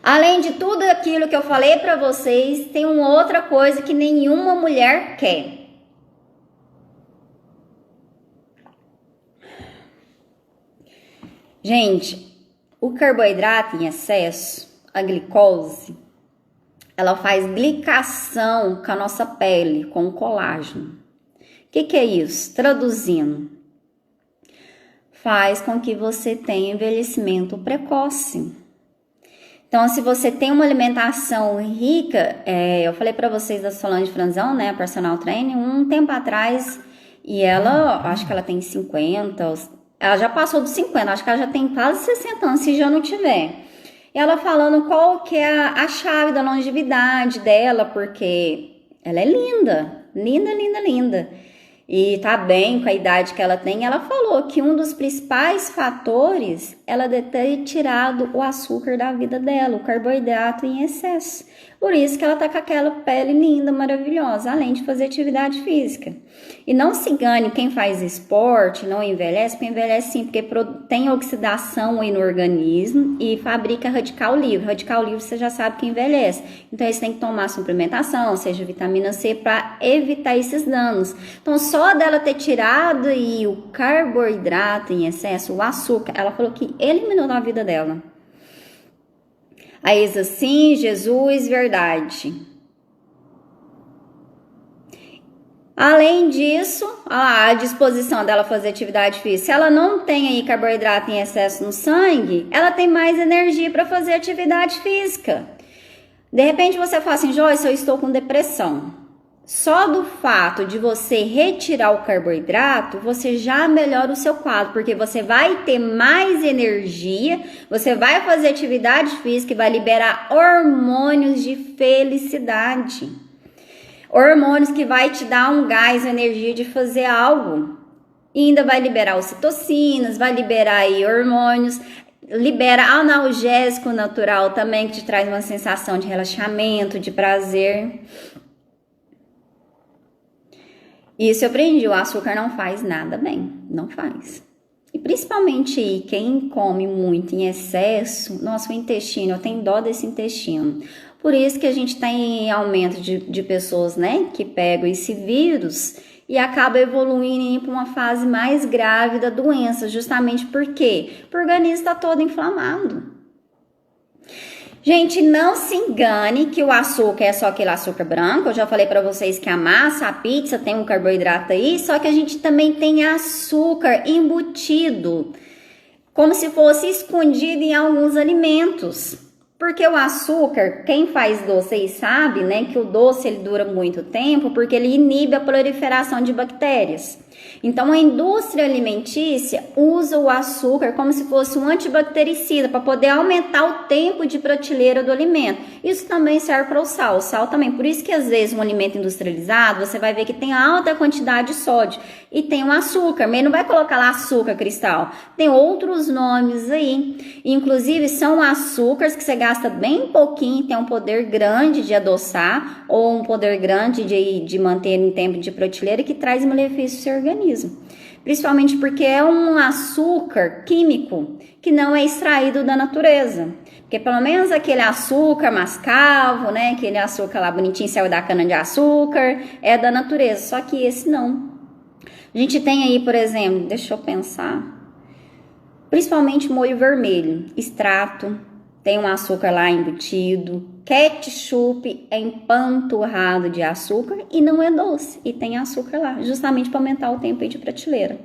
Além de tudo aquilo que eu falei para vocês, tem uma outra coisa que nenhuma mulher quer. Gente, o carboidrato em excesso, a glicose, ela faz glicação com a nossa pele, com o colágeno. O que é isso? Traduzindo, faz com que você tenha envelhecimento precoce. Então, se você tem uma alimentação rica, eu falei para vocês da Solange Franzão, né, a personal trainer, um tempo atrás, e ela, acho que ela tem 50, ela já passou dos 50, acho que ela já tem quase 60 anos, se já não tiver. E ela falando qual que é a chave da longevidade dela, porque ela é linda, linda, linda, linda. e tá bem com a idade que ela tem, ela falou que um dos principais fatores ela deve ter tirado o açúcar da vida dela, o carboidrato em excesso. Por isso que ela tá com aquela pele linda, maravilhosa, além de fazer atividade física. E não se engane, quem faz esporte não envelhece, porque envelhece sim, porque tem oxidação aí no organismo e fabrica radical livre. Radical livre você já sabe que envelhece. Então você tem que tomar suplementação, seja vitamina C, para evitar esses danos. Então só dela ter tirado aí o carboidrato em excesso, o açúcar, ela falou que eliminou da vida dela. A Isa, sim, Jesus, verdade. Além disso, a disposição dela fazer atividade física, se ela não tem aí carboidrato em excesso no sangue, ela tem mais energia para fazer atividade física. De repente você fala assim, Joyce, eu estou com depressão. Só do fato de você retirar o carboidrato, você já melhora o seu quadro, porque você vai ter mais energia, você vai fazer atividade física e vai liberar hormônios de felicidade. Hormônios que vai te dar um gás, energia de fazer algo. E ainda vai liberar ocitocinas, vai liberar aí hormônios, libera analgésico natural também, que te traz uma sensação de relaxamento, de prazer. Isso eu aprendi, o açúcar não faz nada bem, não faz. E principalmente quem come muito em excesso, nosso intestino, eu tenho dó desse intestino. Por isso que a gente tem aumento de pessoas, né, que pegam esse vírus e acaba evoluindo para uma fase mais grave da doença, justamente porque o organismo está todo inflamado. Gente, não se engane que o açúcar é só aquele açúcar branco. Eu já falei para vocês que a massa, a pizza tem um carboidrato aí, só que a gente também tem açúcar embutido, como se fosse escondido em alguns alimentos. Porque o açúcar, quem faz doce aí sabe, né, que o doce ele dura muito tempo porque ele inibe a proliferação de bactérias. Então a indústria alimentícia usa o açúcar como se fosse um antibactericida para poder aumentar o tempo de prateleira do alimento. Isso também serve para o sal também. Por isso que às vezes um alimento industrializado você vai ver que tem alta quantidade de sódio e tem um açúcar, mas não vai colocar lá açúcar cristal. Tem outros nomes aí. Inclusive são açúcares que você gasta bem pouquinho, tem um poder grande de adoçar ou um poder grande de manter em tempo de prateleira que traz malefício ao seu organismo. Principalmente porque é um açúcar químico que não é extraído da natureza. Porque pelo menos aquele açúcar mascavo, né, aquele açúcar lá bonitinho, saiu da cana de açúcar, é da natureza. Só que esse não. A gente tem aí, por exemplo, deixa eu pensar, principalmente molho vermelho, extrato, tem um açúcar lá embutido, ketchup é empanturrado de açúcar e não é doce, e tem açúcar lá, justamente para aumentar o tempo aí de prateleira,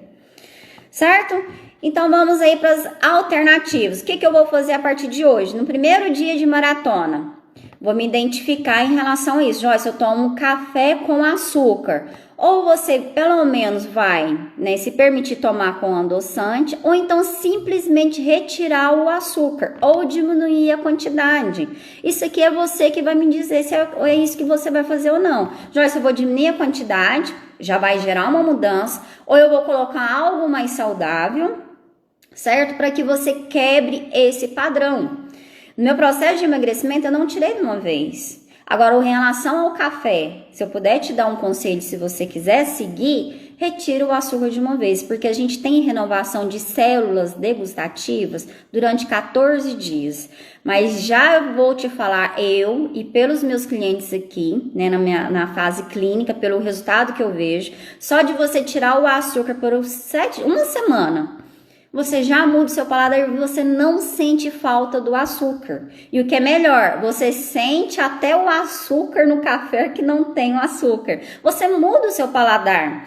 certo? Então vamos aí para as alternativas. O que eu vou fazer a partir de hoje? No primeiro dia de maratona, vou me identificar em relação a isso. Joyce, eu tomo café com açúcar. Ou você pelo menos vai, né, se permitir tomar com adoçante, ou então simplesmente retirar o açúcar, ou diminuir a quantidade. Isso aqui é você que vai me dizer se é isso que você vai fazer ou não. Joyce, eu vou diminuir a quantidade, já vai gerar uma mudança, ou eu vou colocar algo mais saudável, certo? Para que você quebre esse padrão. No meu processo de emagrecimento, eu não tirei de uma vez. Agora, em relação ao café, se eu puder te dar um conselho, se você quiser seguir, retira o açúcar de uma vez, porque a gente tem renovação de células degustativas durante 14 dias. Mas já eu vou te falar, eu e pelos meus clientes aqui, né, na fase clínica, pelo resultado que eu vejo, só de você tirar o açúcar por uma semana, você já muda o seu paladar e você não sente falta do açúcar. E o que é melhor, você sente até o açúcar no café que não tem o açúcar. Você muda o seu paladar.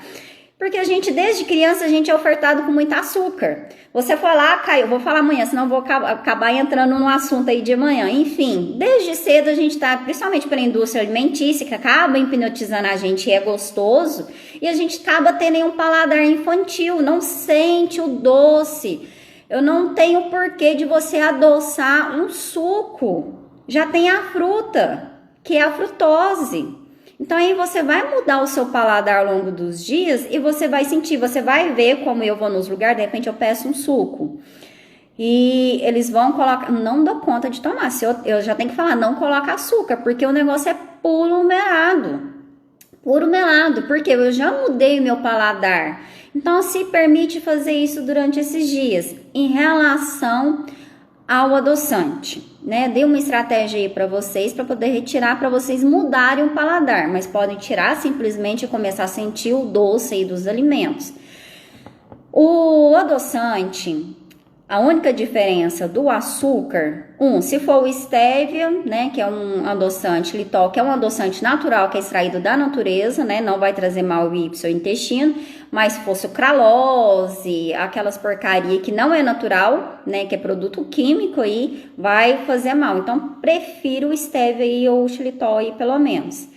Porque a gente, desde criança, a gente é ofertado com muito açúcar. Você falar, Caio, eu vou falar amanhã, senão eu vou acabar entrando no assunto aí de amanhã. Enfim, desde cedo a gente tá, principalmente pela indústria alimentícia, que acaba hipnotizando a gente e é gostoso, e a gente acaba tendo um paladar infantil, não sente o doce. Eu não tenho porquê de você adoçar um suco. Já tem a fruta, que é a frutose. Então aí você vai mudar o seu paladar ao longo dos dias e você vai sentir, você vai ver como eu vou nos lugares, de repente eu peço um suco. E eles vão colocar, não dou conta de tomar, se eu já tenho que falar, não coloca açúcar, porque o negócio é puro melado. Puro melado, porque eu já mudei o meu paladar. Então se permite fazer isso durante esses dias. Em relação ao adoçante, né? Dei uma estratégia aí para vocês, para poder retirar, para vocês mudarem o paladar, mas podem tirar simplesmente e começar a sentir o doce aí dos alimentos. O adoçante, a única diferença do açúcar, se for o stevia, né, que é um adoçante litol, que é um adoçante natural, que é extraído da natureza, né, não vai trazer mal ao seu intestino, mas se fosse o sucralose, aquelas porcaria que não é natural, né, que é produto químico aí, vai fazer mal. Então, prefiro o stevia aí, ou o xilitol aí, pelo menos.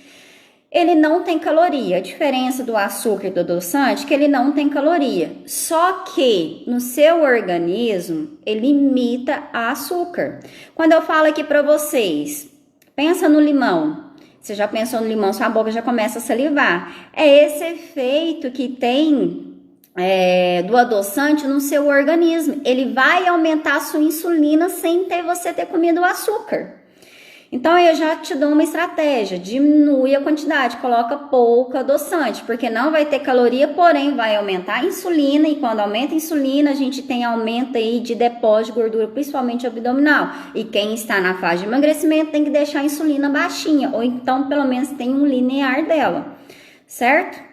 Ele não tem caloria. A diferença do açúcar e do adoçante é que ele não tem caloria. Só que no seu organismo, ele imita açúcar. Quando eu falo aqui para vocês, pensa no limão. Você já pensou no limão, sua boca já começa a salivar. É esse efeito que tem do adoçante no seu organismo. Ele vai aumentar a sua insulina sem você ter comido o açúcar. Então, eu já te dou uma estratégia, diminui a quantidade, coloca pouco adoçante, porque não vai ter caloria, porém vai aumentar a insulina, e quando aumenta a insulina, a gente tem aumento aí de depósito de gordura, principalmente abdominal. E quem está na fase de emagrecimento tem que deixar a insulina baixinha, ou então pelo menos tem um linear dela, certo?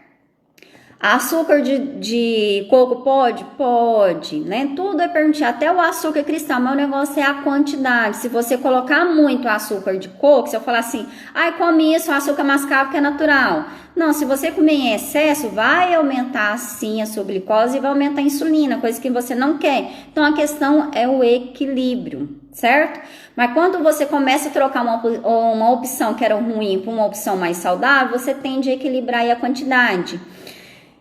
Açúcar de coco pode? Pode, né? Tudo é permitido, até o açúcar cristal, mas o negócio é a quantidade. Se você colocar muito açúcar de coco, se eu falar assim, come isso, açúcar mascavo que é natural. Não, se você comer em excesso, vai aumentar sim a sua glicose e vai aumentar a insulina, coisa que você não quer. Então a questão é o equilíbrio, certo? Mas quando você começa a trocar uma opção que era ruim por uma opção mais saudável, você tende a equilibrar aí a quantidade.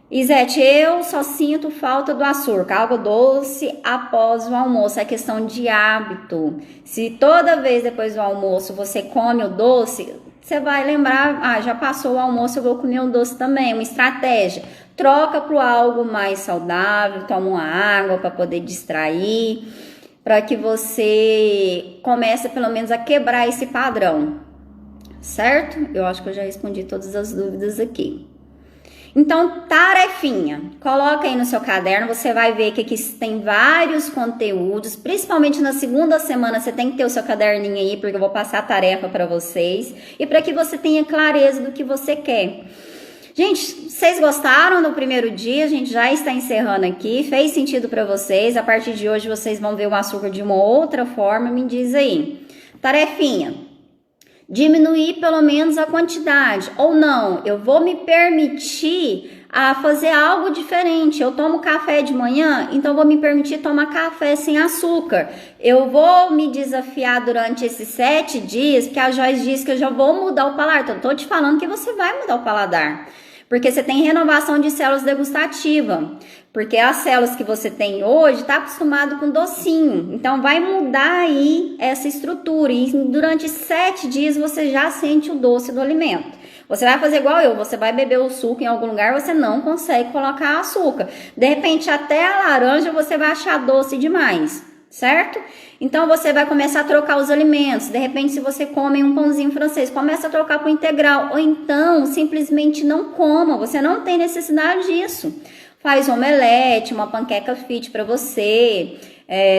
Isete, eu só sinto falta do açúcar, algo doce após o almoço, é questão de hábito. Se toda vez depois do almoço você come o doce, você vai lembrar, já passou o almoço, eu vou comer o doce também. Uma estratégia, troca para algo mais saudável, toma uma água para poder distrair, para que você comece pelo menos a quebrar esse padrão, certo? Eu acho que eu já respondi todas as dúvidas aqui. Então, tarefinha, coloca aí no seu caderno, você vai ver que aqui tem vários conteúdos, principalmente na segunda semana você tem que ter o seu caderninho aí, porque eu vou passar a tarefa para vocês, e para que você tenha clareza do que você quer. Gente, vocês gostaram do primeiro dia? A gente já está encerrando aqui, fez sentido para vocês? A partir de hoje vocês vão ver o açúcar de uma outra forma, me diz aí. Tarefinha. Diminuir pelo menos a quantidade, ou não, eu vou me permitir a fazer algo diferente. Eu tomo café de manhã, então vou me permitir tomar café sem açúcar. Eu vou me desafiar durante esses 7 dias, porque a Joyce diz que eu já vou mudar o paladar. Então, eu tô te falando que você vai mudar o paladar, porque você tem renovação de células degustativas. Porque as células que você tem hoje está acostumado com docinho. Então, vai mudar aí essa estrutura. E durante 7 dias você já sente o doce do alimento. Você vai fazer igual eu. Você vai beber o suco em algum lugar, você não consegue colocar açúcar. De repente, até a laranja você vai achar doce demais, certo? Então, você vai começar a trocar os alimentos. De repente, se você come um pãozinho francês, começa a trocar para o integral. Ou então, simplesmente não coma. Você não tem necessidade disso. Faz um omelete, uma panqueca fit para você.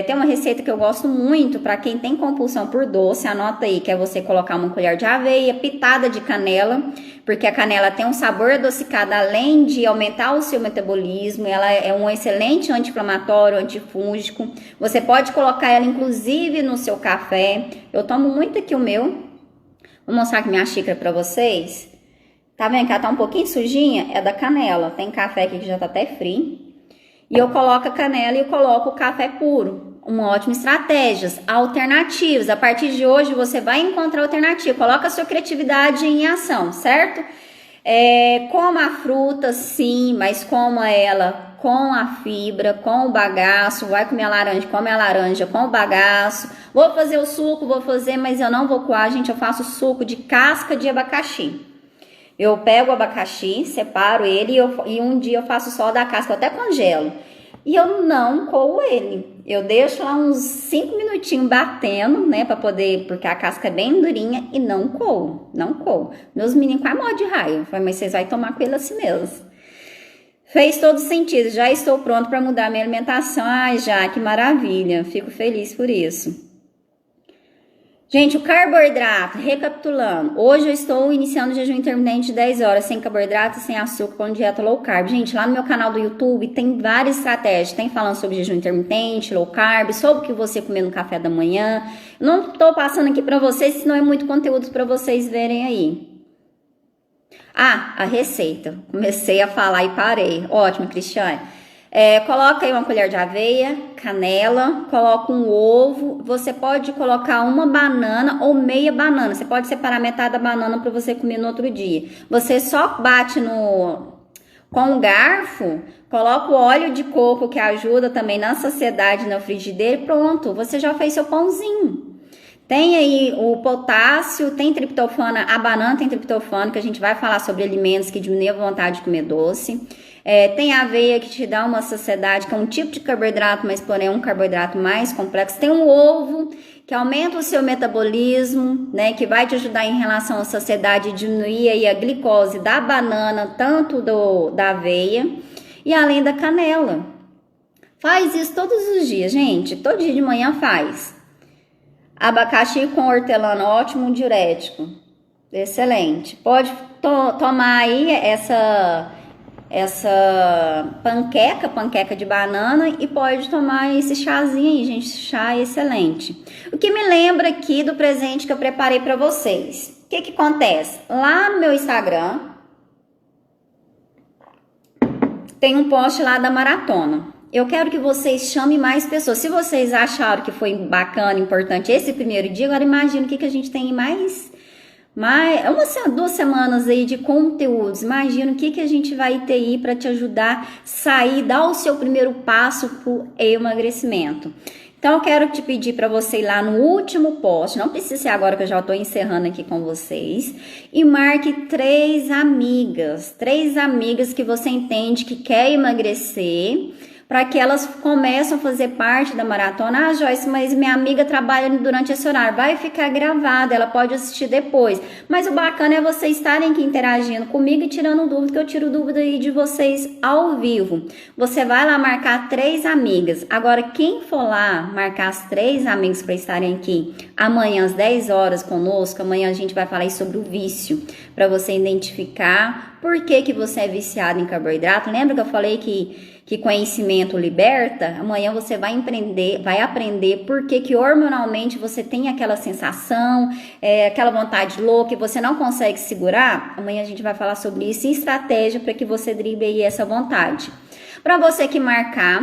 Tem uma receita que eu gosto muito para quem tem compulsão por doce, anota aí, que é você colocar uma colher de aveia, pitada de canela, porque a canela tem um sabor adocicado, além de aumentar o seu metabolismo, ela é um excelente anti-inflamatório, antifúngico. Você pode colocar ela inclusive no seu café. Eu tomo muito aqui o meu. Vou mostrar aqui minha xícara para vocês. Tá vendo que ela tá um pouquinho sujinha? É da canela. Tem café aqui que já tá até frio. E eu coloco a canela e eu coloco o café puro. Uma ótima estratégia. Alternativas. A partir de hoje você vai encontrar alternativa. Coloca a sua criatividade em ação, certo? Coma a fruta, sim, mas coma ela com a fibra, com o bagaço. Vai comer a laranja, come a laranja com o bagaço. Vou fazer o suco, mas eu não vou coar, gente. Eu faço suco de casca de abacaxi. Eu pego o abacaxi, separo ele e um dia eu faço só da casca, eu até congelo. E eu não coo ele. Eu deixo lá uns 5 minutinhos batendo, né, pra poder, porque a casca é bem durinha e não coo, não coo. Meus meninos quase morrem de raiva. Eu falei, mas vocês vão tomar com ele assim mesmo. Fez todo sentido, já estou pronto para mudar minha alimentação. Ai, já, que maravilha, fico feliz por isso. Gente, o carboidrato, recapitulando, hoje eu estou iniciando o jejum intermitente de 10 horas, sem carboidrato, sem açúcar, com dieta low carb. Gente, lá no meu canal do YouTube tem várias estratégias, tem falando sobre jejum intermitente, low carb, sobre o que você comer no café da manhã. Não estou passando aqui para vocês, senão é muito conteúdo para vocês verem aí. Ah, a receita. Comecei a falar e parei. Ótimo, Cristiane. Coloca aí uma colher de aveia, canela, coloca um ovo. Você pode colocar uma banana ou meia banana. Você pode separar metade da banana para você comer no outro dia. Você só bate com um garfo, coloca o óleo de coco que ajuda também na saciedade na frigideira e pronto. Você já fez seu pãozinho. Tem aí o potássio, tem triptofana, a banana tem triptofano, que a gente vai falar sobre alimentos que diminuem a vontade de comer doce. Tem a aveia que te dá uma saciedade, que é um tipo de carboidrato, mas porém é um carboidrato mais complexo. Tem o ovo, que aumenta o seu metabolismo, né, que vai te ajudar em relação à saciedade e diminuir aí a glicose da banana, tanto da aveia, e além da canela. Faz isso todos os dias, gente, todo dia de manhã faz. Abacaxi com hortelã, ótimo diurético, excelente. Pode tomar aí essa panqueca de banana e pode tomar esse chazinho aí, gente, chá é excelente. O que me lembra aqui do presente que eu preparei para vocês. O que acontece? Lá no meu Instagram tem um post lá da maratona. Eu quero que vocês chamem mais pessoas. Se vocês acharam que foi bacana, importante esse primeiro dia, agora imagina o que a gente tem mais 2 semanas aí de conteúdos. Imagina o que a gente vai ter aí para te ajudar a sair, dar o seu primeiro passo pro emagrecimento. Então, eu quero te pedir para você ir lá no último post, não precisa ser agora que eu já estou encerrando aqui com vocês, e marque 3 amigas que você entende que quer emagrecer, para que elas comecem a fazer parte da maratona. Ah, Joyce, mas minha amiga trabalha durante esse horário. Vai ficar gravada, ela pode assistir depois. Mas o bacana é vocês estarem aqui interagindo comigo e tirando dúvida, que eu tiro dúvida aí de vocês ao vivo. Você vai lá marcar 3 amigas. Agora, quem for lá marcar as 3 amigas para estarem aqui amanhã às 10 horas conosco, amanhã a gente vai falar aí sobre o vício, para você identificar por que você é viciado em carboidrato. Lembra que eu falei que conhecimento liberta? Amanhã você vai aprender por que hormonalmente você tem aquela sensação, aquela vontade louca e você não consegue segurar. Amanhã a gente vai falar sobre isso e estratégia para que você drible aí essa vontade. Para você que marcar,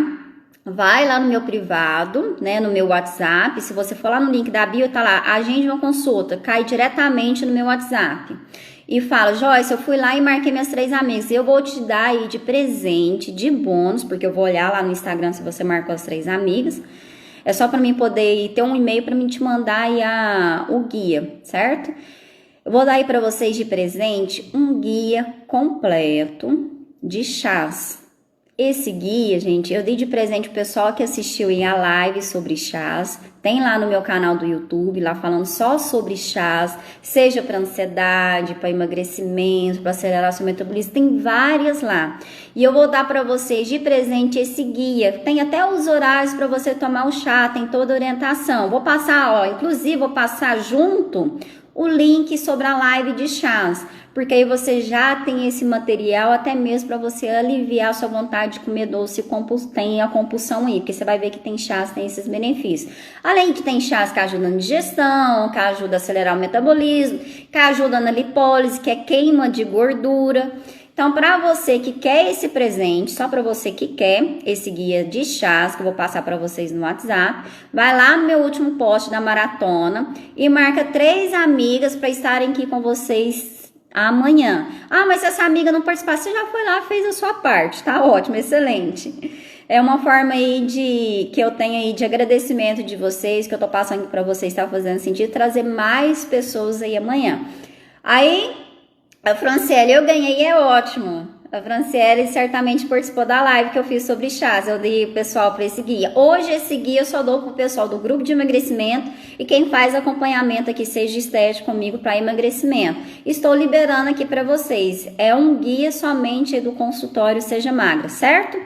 vai lá no meu privado, né, no meu WhatsApp. Se você for lá no link da bio, tá lá, agende uma consulta, cai diretamente no meu WhatsApp. E fala, Joyce, eu fui lá e marquei minhas 3 amigas. Eu vou te dar aí de presente, de bônus, porque eu vou olhar lá no Instagram se você marcou as 3 amigas. É só para mim poder ter um e-mail para mim te mandar aí o guia, certo? Eu vou dar aí para vocês de presente um guia completo de chás. Esse guia, gente, eu dei de presente pro pessoal que assistiu aí a live sobre chás. Tem lá no meu canal do YouTube, lá falando só sobre chás, seja para ansiedade, para emagrecimento, para acelerar seu metabolismo, tem várias lá. E eu vou dar para vocês de presente esse guia. Tem até os horários para você tomar o chá, tem toda a orientação. Vou passar, inclusive vou passar junto o link sobre a live de chás, porque aí você já tem esse material até mesmo para você aliviar a sua vontade de comer doce, tem a compulsão aí, porque você vai ver que tem chás, tem esses benefícios. Além de tem chás que ajudam na digestão, que ajuda a acelerar o metabolismo, que ajuda na lipólise, que é queima de gordura. Então, para você que quer esse presente, só para você que quer esse guia de chás, que eu vou passar para vocês no WhatsApp, vai lá no meu último post da maratona e marca 3 amigas para estarem aqui com vocês amanhã. Ah, mas se essa amiga não participar, você já foi lá, fez a sua parte, tá ótimo, excelente. É uma forma aí que eu tenho aí de agradecimento de vocês, que eu tô passando aqui para vocês, tá fazendo sentido, trazer mais pessoas aí amanhã. Aí, A Franciele, eu ganhei, é ótimo. A Franciele certamente participou da live que eu fiz sobre chás. Eu dei o pessoal para esse guia. Hoje esse guia eu só dou pro pessoal do grupo de emagrecimento e quem faz acompanhamento aqui, seja estético comigo para emagrecimento. Estou liberando aqui para vocês. É um guia somente do consultório Seja Magra, certo?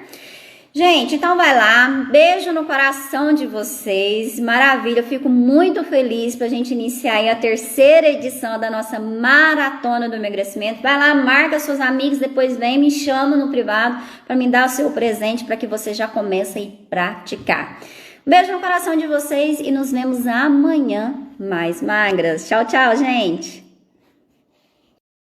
Gente, então vai lá, beijo no coração de vocês, maravilha, eu fico muito feliz pra gente iniciar aí a terceira edição da nossa Maratona do Emagrecimento. Vai lá, marca seus amigos, depois vem, me chama no privado para me dar o seu presente para que você já comece a praticar. Beijo no coração de vocês e nos vemos amanhã mais magras. Tchau, tchau, gente!